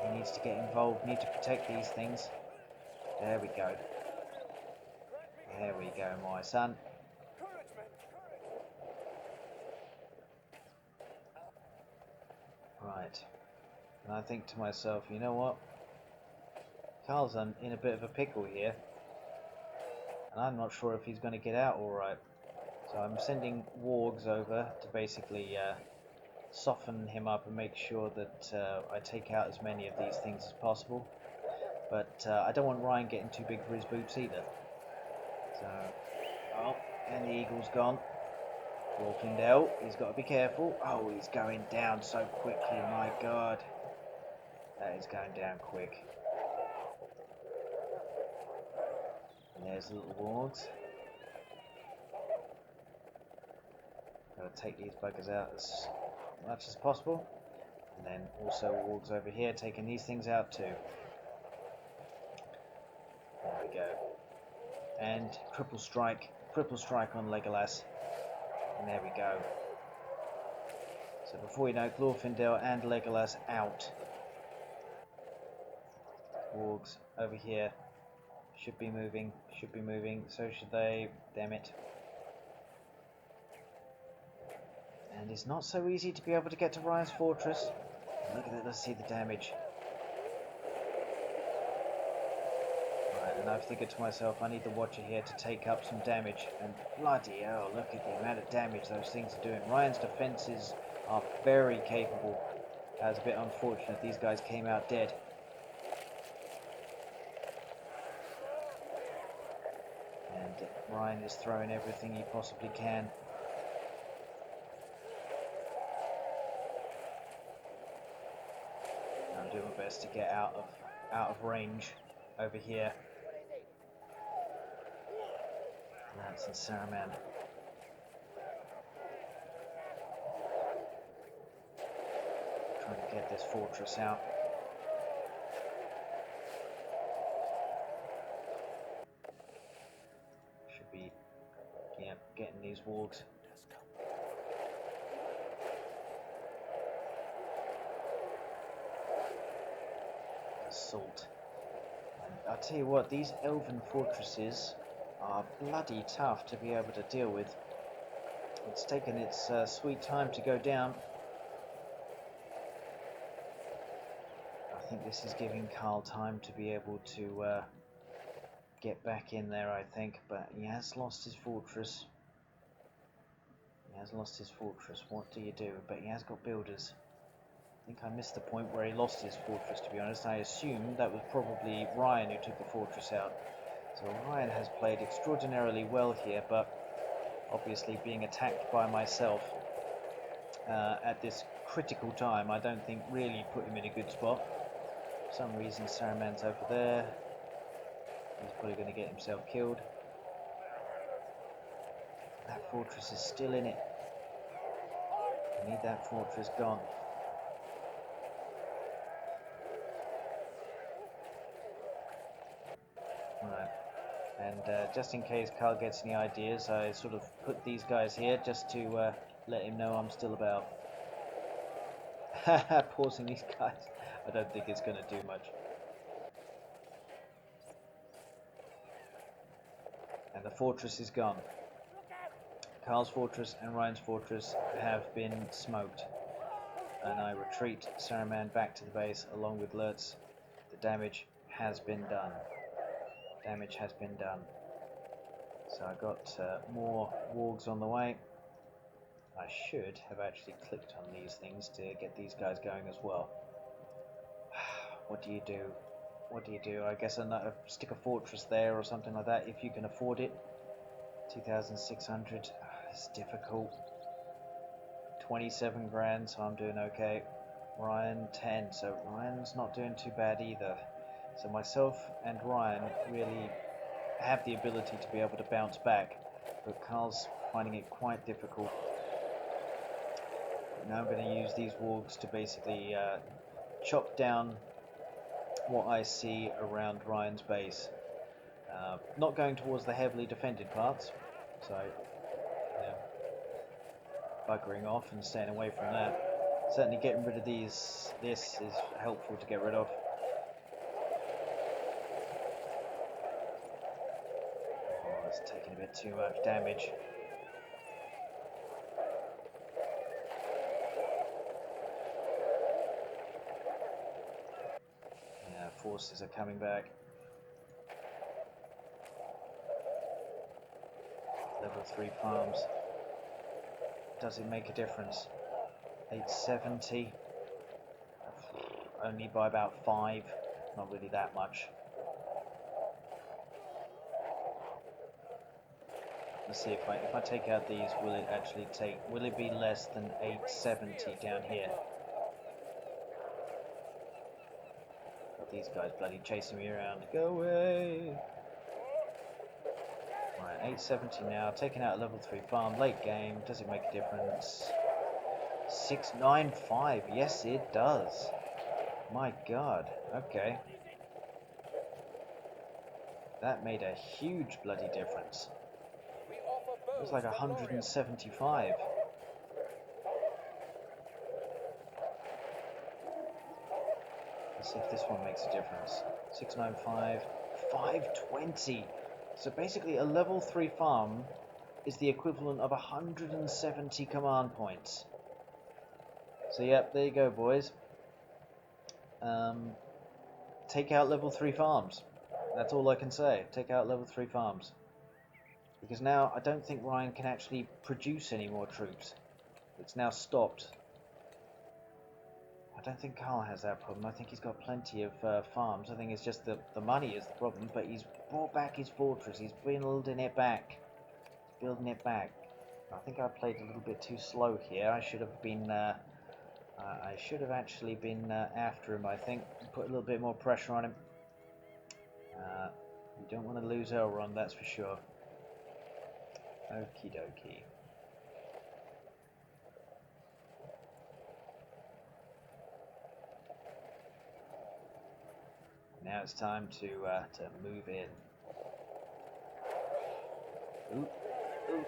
He needs to get involved, need to protect these things. There we go. There we go, my son. Right. And I think to myself, you know what? Carl's in a bit of a pickle here. And I'm not sure if he's going to get out alright. So I'm sending wargs over to basically soften him up and make sure that I take out as many of these things as possible. But I don't want Ryan getting too big for his boots either. So, oh, and the eagle's gone. Walking down, he's got to be careful. Oh, he's going down so quickly, my god. That is going down quick. And there's the little wargs. Gotta take these buggers out as much as possible. And then also wargs over here taking these things out too. There we go. And triple strike on Legolas. And there we go. So before you know it, Glorfindel and Legolas out. Wargs over here should be moving, so should they, damn it. And it's not so easy to be able to get to Ryan's fortress. Look at that, let's see the damage. Right, and I've figured to myself, I need the Watcher here to take up some damage. And bloody hell, look at the amount of damage those things are doing. Ryan's defenses are very capable. That was a bit unfortunate, these guys came out dead. And Ryan is throwing everything he possibly can. I'm doing my best to get out of range over here. Lance and Saruman. Trying to get this fortress out. Should be, yeah, getting these wargs. Assault. And I'll tell you what, these elven fortresses are bloody tough to be able to deal with. It's taken its sweet time to go down. I think this is giving Carl time to be able to get back in there, I think, but he has lost his fortress. He has lost his fortress. What do you do? But he has got builders. I think I missed the point where he lost his fortress, to be honest. I assumed that was probably Ryan who took the fortress out. So Ryan has played extraordinarily well here, but obviously being attacked by myself at this critical time, I don't think really put him in a good spot. For some reason Saruman's over there. He's probably going to get himself killed. That fortress is still in it. I need that fortress gone. Right. And just in case Carl gets any ideas, I sort of put these guys here just to let him know I'm still about. Pausing these guys. I don't think it's going to do much. And the fortress is gone. Carl's fortress and Ryan's fortress have been smoked. And I retreat Saruman back to the base along with Lurtz. The damage has been done. Damage has been done. So I got more wargs on the way. I should have actually clicked on these things to get these guys going as well. What do you do? What do you do? I guess stick a fortress there or something like that if you can afford it. 2,600. It's difficult. 27 grand, so I'm doing okay. Ryan 10, so Ryan's not doing too bad either. So myself and Ryan really have the ability to be able to bounce back, but Carl's finding it quite difficult. Now I'm going to use these wargs to basically chop down what I see around Ryan's base. Not going towards the heavily defended parts, so buggering off and staying away from that. Certainly getting rid of this is helpful to get rid of. Oh, it's taking a bit too much damage. Yeah, forces are coming back. Level 3 farms. Does it make a difference? 870. Only by about 5. Not really that much. Let's see if I take out these, will it be less than 870 down here? Got these guys bloody chasing me around. Go away! Right, 870 now, taking out a level 3 farm, late game, does it make a difference? 695, yes it does. My god, okay. That made a huge bloody difference. It was like 175. Let's see if this one makes a difference. 695, 520. So basically a level 3 farm is the equivalent of 170 command points. So yep, there you go boys. Take out level 3 farms. That's all I can say. Take out level 3 farms. Because now I don't think Ryan can actually produce any more troops. It's now stopped. I don't think Carl has that problem. I think he's got plenty of farms. I think it's just the money is the problem. But he's brought back his fortress. He's building it back. Building it back. I think I played a little bit too slow here. I should have been... I should have actually been after him, I think. Put a little bit more pressure on him. We don't want to lose Elrond, that's for sure. Okie dokie. Now it's time to move in. Ooh, ooh.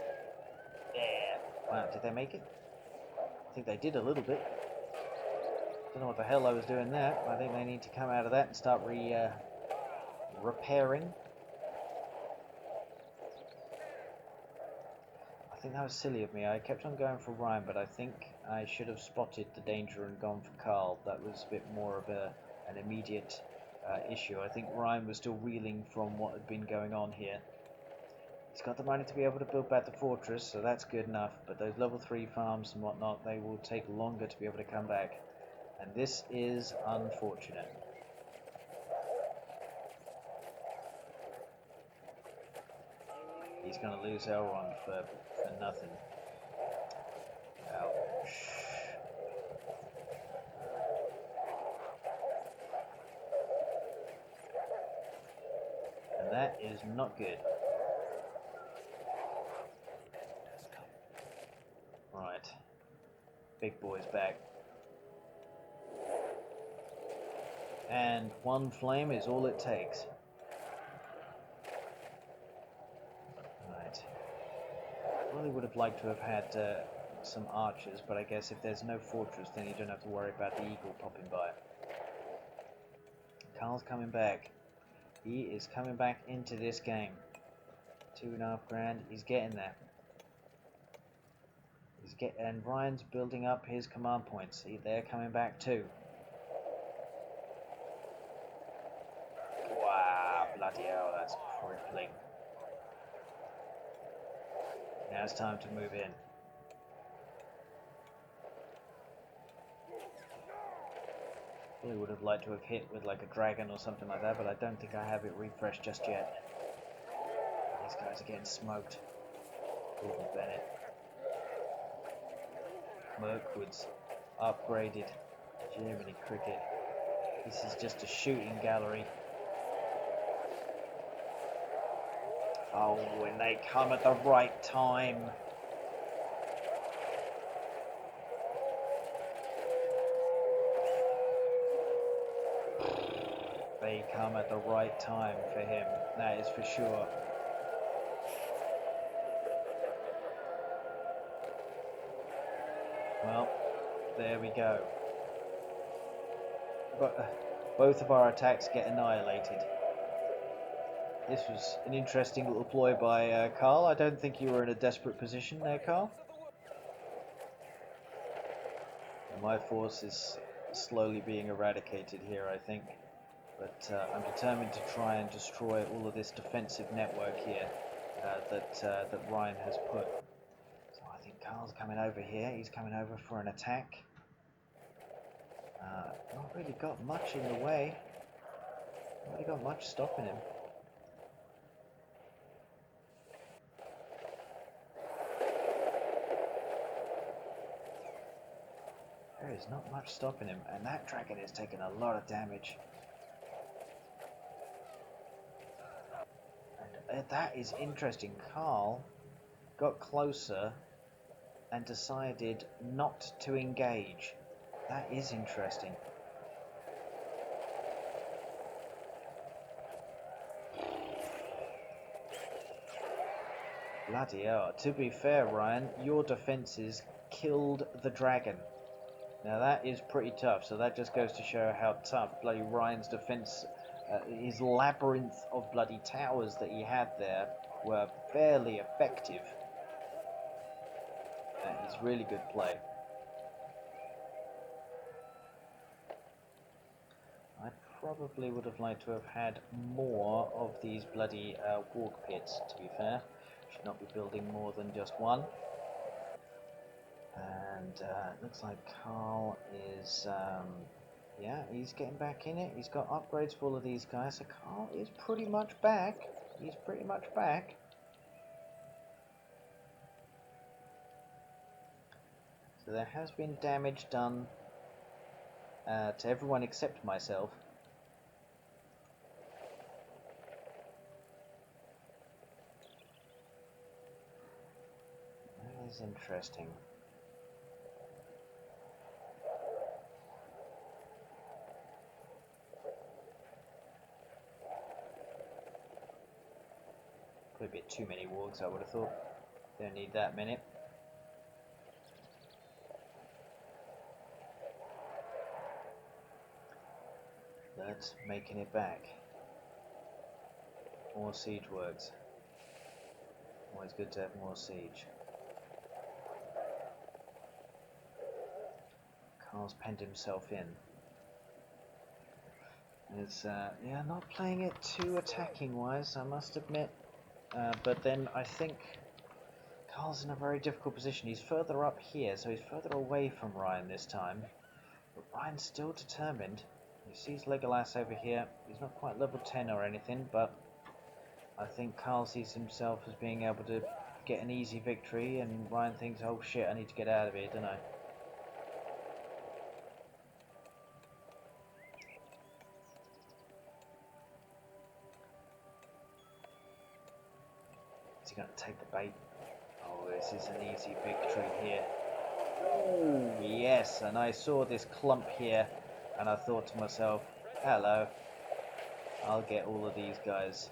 Yeah. Wow, did they make it? I think they did a little bit. Don't know what the hell I was doing there. I think they need to come out of that and start repairing. I think that was silly of me. I kept on going for Ryan, but I think I should have spotted the danger and gone for Carl. That was a bit more of an immediate issue. I think Ryan was still reeling from what had been going on here. He's got the money to be able to build back the fortress, so that's good enough. But those level 3 farms and whatnot, they will take longer to be able to come back. And this is unfortunate. He's going to lose Elrond for nothing. Ouch. And that is not good. Right. Big boy's back. And one flame is all it takes. Right. Really would have liked to have had some archers, but I guess if there's no fortress, then you don't have to worry about the eagle popping by. Carl's coming back. He is coming back into this game. 2.5 grand. He's getting there. And Ryan's building up his command points. See, they're coming back too. Wow, bloody hell, that's crippling. Now it's time to move in. Really would have liked to have hit with like a dragon or something like that, but I don't think I have it refreshed just yet. These guys are getting smoked. Gordon Bennett. Mirkwood's upgraded. Germany cricket. This is just a shooting gallery. Oh, when they come at the right time. They come at the right time for him, that is for sure. Well, there we go. But both of our attacks get annihilated. This was an interesting little ploy by Carl. I don't think you were in a desperate position there, Carl. And my force is slowly being eradicated here, I think. But I'm determined to try and destroy all of this defensive network here that Ryan has put. So I think Carl's coming over here. He's coming over for an attack. Not really got much in the way. Not really got much stopping him. There is not much stopping him, and that dragon is taking a lot of damage. And that is interesting. Carl got closer and decided not to engage. That is interesting. Bloody hell. To be fair, Ryan, your defenses killed the dragon. Now that is pretty tough, so that just goes to show how tough bloody Ryan's defense, his labyrinth of bloody towers that he had there were fairly effective. That is really good play. I probably would have liked to have had more of these bloody walk pits, to be fair. Should not be building more than just one. And it looks like Carl is, yeah, he's getting back in it. He's got upgrades for all of these guys, so Carl is pretty much back. He's pretty much back. So there has been damage done to everyone except myself. That is interesting. Probably a bit too many wargs, I would have thought. Don't need that many. But making it back. More siege works. Always good to have more siege. Carl's penned himself in. It's yeah, not playing it too attacking wise, I must admit. But then I think Carl's in a very difficult position. He's further up here, so he's further away from Ryan this time. But Ryan's still determined. He sees Legolas over here. He's not quite level 10 or anything, but I think Carl sees himself as being able to get an easy victory, and Ryan thinks, oh shit, I need to get out of here, don't I? Is he going to take the bait? Oh, this is an easy victory here. Oh, yes, and I saw this clump here, and I thought to myself, hello, I'll get all of these guys.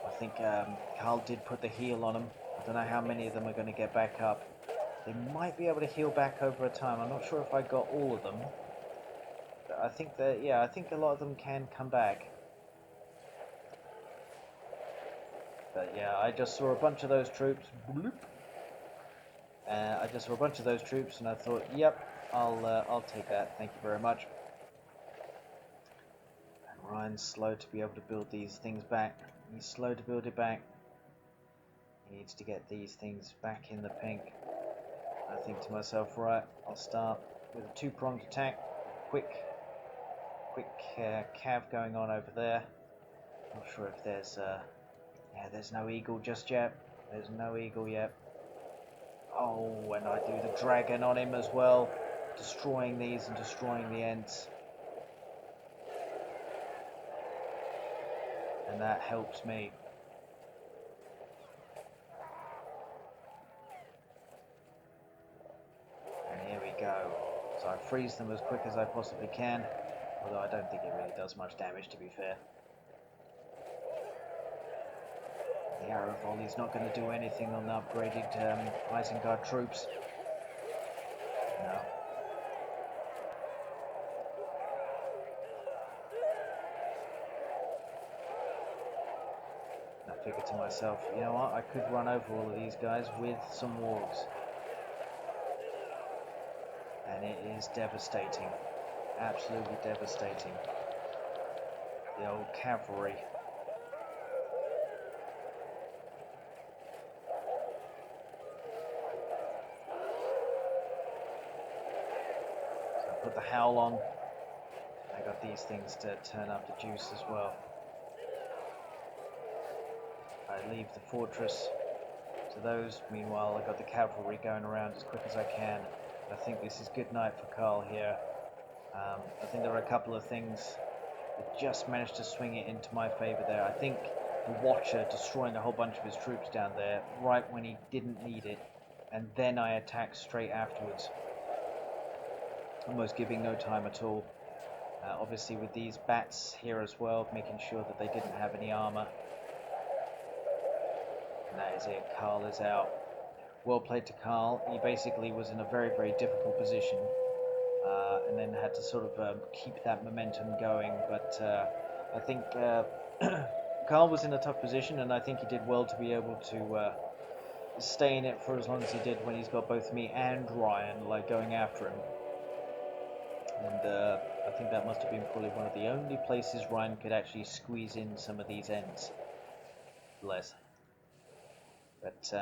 I think Carl did put the heal on them. I don't know how many of them are going to get back up. They might be able to heal back over a time. I'm not sure if I got all of them. But I think that, yeah, I think a lot of them can come back. But yeah, I just saw a bunch of those troops. Bloop. I just saw a bunch of those troops, and I thought, yep, I'll take that. Thank you very much. And Ryan's slow to be able to build these things back. He's slow to build it back. He needs to get these things back in the pink. I think to myself, right, I'll start with a two-pronged attack. Quick cav going on over there. Not sure if there's yeah, there's no eagle just yet. There's no eagle yet. Oh, and I do the dragon on him as well, destroying these and destroying the ents. And that helps me. freeze them as quick as I possibly can, although I don't think it really does much damage, to be fair. The arrow volley is not going to do anything on the upgraded Isengard troops. No. I figured to myself, you know what, I could run over all of these guys with some wargs. And it is devastating. Absolutely devastating. The old cavalry. So I put the howl on. I got these things to turn up the juice as well. I leave the fortress to those. Meanwhile, I got the cavalry going around as quick as I can. I think this is good night for Carl here. I think there are a couple of things that just managed to swing it into my favor there. I think the Watcher destroying a whole bunch of his troops down there right when he didn't need it, and then I attacked straight afterwards, almost giving no time at all. Obviously with these bats here as well, making sure that they didn't have any armor. And that is it. Carl is out. Well played to Carl. He basically was in a very, very difficult position, and then had to sort of keep that momentum going. But I think Carl was in a tough position, and I think he did well to be able to stay in it for as long as he did when he's got both me and Ryan like going after him. And I think that must have been probably one of the only places Ryan could actually squeeze in some of these ends. Bless. But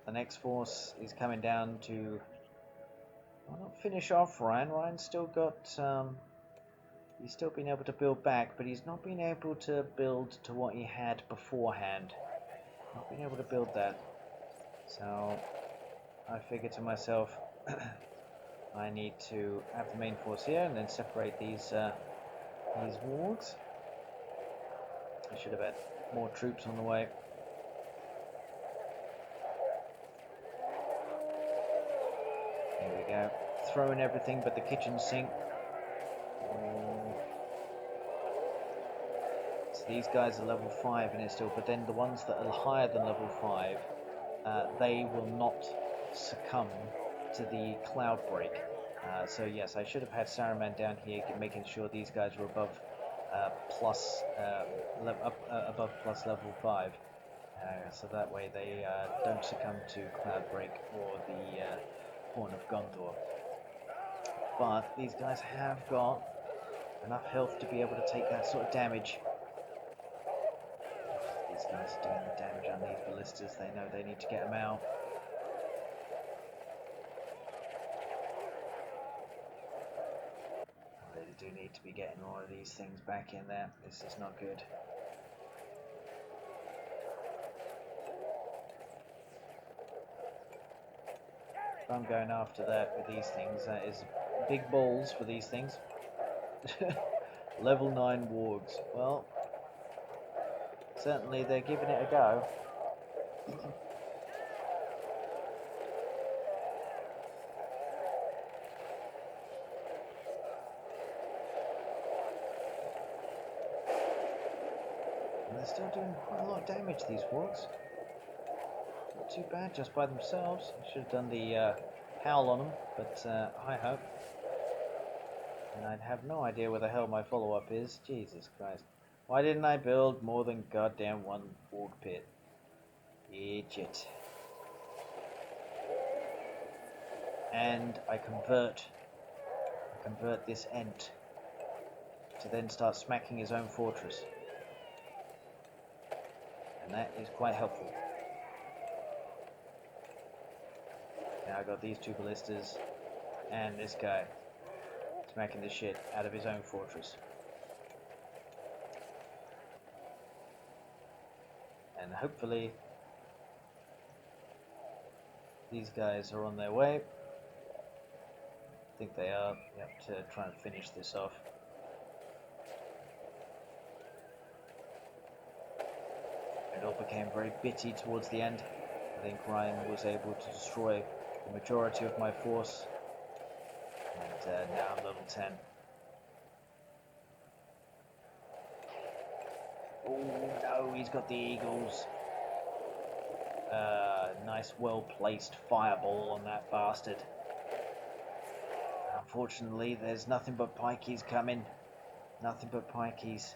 the next force is coming down to, well, not finish off Ryan. Ryan's still got, he's still been able to build back, but he's not been able to build to what he had beforehand. Not been able to build that. So I figured to myself, I need to have the main force here and then separate these wargs. I should have had more troops on the way. Here we go. Throwing everything but the kitchen sink. So these guys are level 5 and it's still, but then the ones that are higher than level 5, they will not succumb to the cloud break. So yes, I should have had Saruman down here, making sure these guys were above above plus level 5. So that way they don't succumb to cloud break or the Horn of Gondor. But these guys have got enough health to be able to take that sort of damage. These guys are doing the damage on these ballistas. They know they need to get them out. I really do need to be getting more of these things back in there. This is not good. If I'm going after that with these things, that is big balls for these things. Level 9 wargs. Well, certainly they're giving it a go. And they're still doing quite a lot of damage, these wargs. Not too bad just by themselves. I should have done the howl on them, but hi ho. And I'd have no idea where the hell my follow-up is. Jesus Christ. Why didn't I build more than goddamn one warg pit? Idiot. And I convert this Ent to then start smacking his own fortress. And that is quite helpful. Now I got these two ballistas and this guy smacking the shit out of his own fortress. And hopefully these guys are on their way. I think they are, yep, to try and finish this off. It all became very bitty towards the end. I think Ryan was able to destroy the majority of my force. And now level 10. Oh no, he's got the eagles. Nice well-placed fireball on that bastard. Unfortunately, there's nothing but pikeys coming. Nothing but pikeys.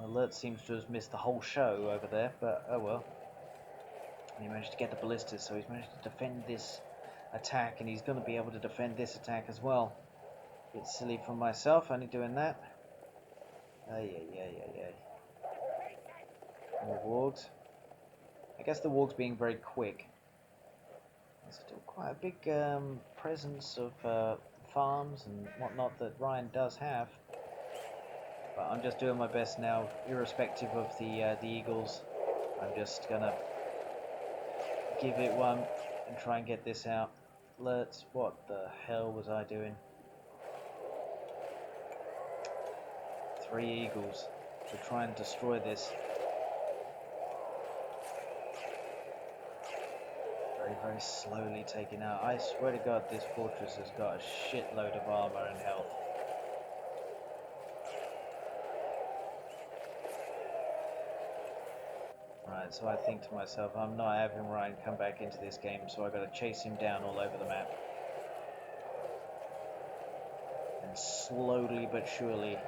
Alert seems to have missed the whole show over there, but oh well. And he managed to get the ballistas, so he's managed to defend this attack, and he's going to be able to defend this attack as well. Bit silly for myself, only doing that. Ay. More wargs. I guess the wargs being very quick. There's still quite a big presence of farms and whatnot that Ryan does have. But I'm just doing my best now, irrespective of the eagles. I'm just gonna give it one and try and get this out. Let's. What the hell was I doing? 3 eagles to try and destroy this. Very slowly taken out. I swear to God, this fortress has got a shitload of armor and health. Right, so I think to myself, I'm not having Ryan come back into this game, so I've got to chase him down all over the map. And slowly but surely,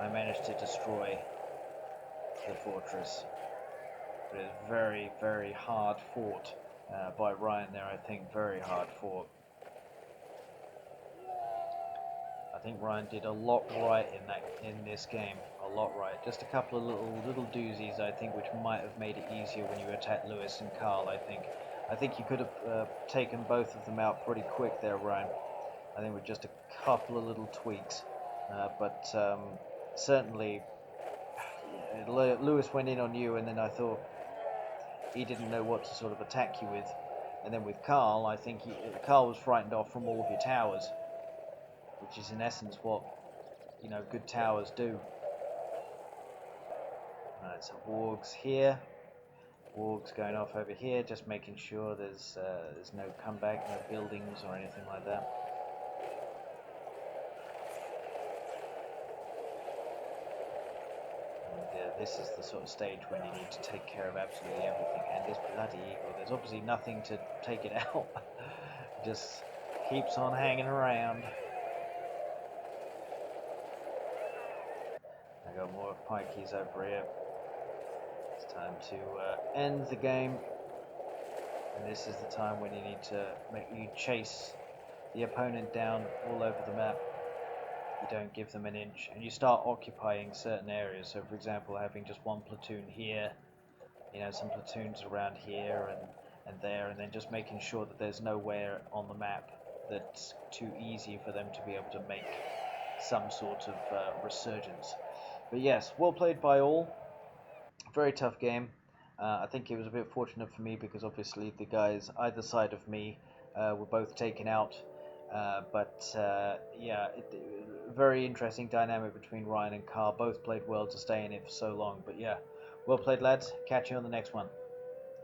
I managed to destroy the fortress. But it's very hard fought by Ryan there, I think. Very hard fought. I think Ryan did a lot right in this game. A lot right. Just a couple of little doozies, I think, which might have made it easier when you attack Lewis and Carl, I think. I think you could have taken both of them out pretty quick there, Ryan. I think with just a couple of little tweaks. But certainly, Lewis went in on you, and then I thought he didn't know what to sort of attack you with. And then with Carl, I think Carl was frightened off from all of your towers, which is in essence what, you know, good towers do. Alright, so wargs here, wargs going off over here, just making sure there's no comeback, no buildings or anything like that. And this is the sort of stage when you need to take care of absolutely everything. And this bloody eagle, there's obviously nothing to take it out. Just keeps on hanging around. I got more pikeys over here. It's time to end the game. And this is the time when you need to make you chase the opponent down all over the map. You don't give them an inch, and you start occupying certain areas. So, for example, having just one platoon here, you know, some platoons around here and there, and then just making sure that there's nowhere on the map that's too easy for them to be able to make some sort of resurgence. But yes, well played by all. Very tough game. I think it was a bit fortunate for me because obviously the guys either side of me were both taken out. Yeah, very interesting dynamic between Ryan and Carl. Both played well to stay in it for so long. But yeah, well played, lads. Catch you on the next one.